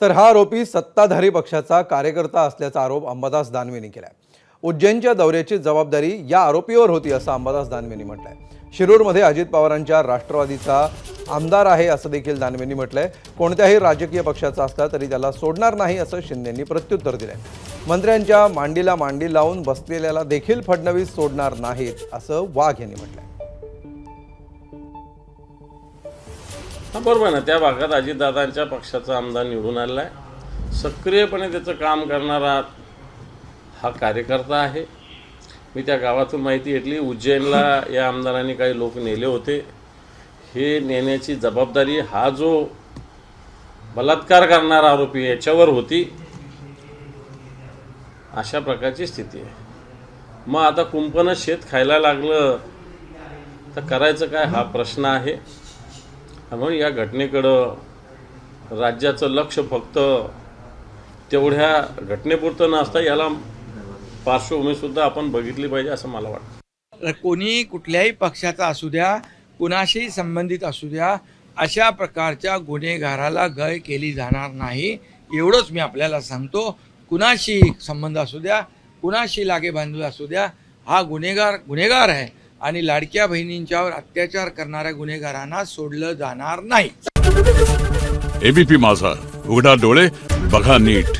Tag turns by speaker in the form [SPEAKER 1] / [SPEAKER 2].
[SPEAKER 1] तर हा आरोपी सत्ताधारी पक्षाचा कार्यकर्ता असल्याचा आरोप अंबादास दानवेंनी केलाय। उज्जैनच्या दौऱ्याची जबाबदारी या आरोपीवर होती असं अंबादास दानवेंनी म्हटलंय। शिरूरमध्ये अजित पवारांच्या राष्ट्रवादीचा आमदार आहे असं देखील दानवेंनी म्हटलंय। कोणत्याही राजकीय पक्षाचा असला तरी त्याला सोडणार नाही असं शिंदेंनी प्रत्युत्तर दिलंय। मंत्र्यांच्या मांडीला मांडी लावून बसलेल्याला देखील फडणवीस सोडणार नाहीत असं वाघ यांनी म्हटलंय।
[SPEAKER 2] बरोबर ना, त्या भागात अजितदादांच्या पक्षाचा आमदार निवडून आलेला आहे। सक्रियपणे त्याचं काम करणारा हा कार्यकर्ता आहे। मी त्या गावातून माहिती घेतली, उज्जैनला या आमदारांनी काही लोक नेले होते। हे नेण्याची जबाबदारी हा जो बलात्कार करणारा आरोपी याच्यावर होती, अशा प्रकारची स्थिती आहे। मग आता कुंपणं शेत खायला लागलं तर करायचं काय हा प्रश्न आहे। म्हणून या घटनेकडं राज्याचं लक्ष फक्त तेवढ्या घटनेपुरतं नसता याला पार्श्वभूमीसुद्धा आपण बघितली पाहिजे असं मला वाटतं।
[SPEAKER 3] कोणी कुठल्याही पक्षाचा असू द्या, कुणाशी संबंधित असू द्या, अशा प्रकारच्या गुन्हेगाराला गय केली जाणार नाही एवढंच मी आपल्याला सांगतो। कुणाशी संबंध असू द्या, कुणाशी लागेबांधू असू द्या, हा गुन्हेगार आहे आणि लाडक्या बहिणींच्यावर अत्याचार करणाऱ्या गुन्हेगारांना सोडलं जाणार नाही।
[SPEAKER 4] एबीपी माझा, उघडा डोळे बघा नीट।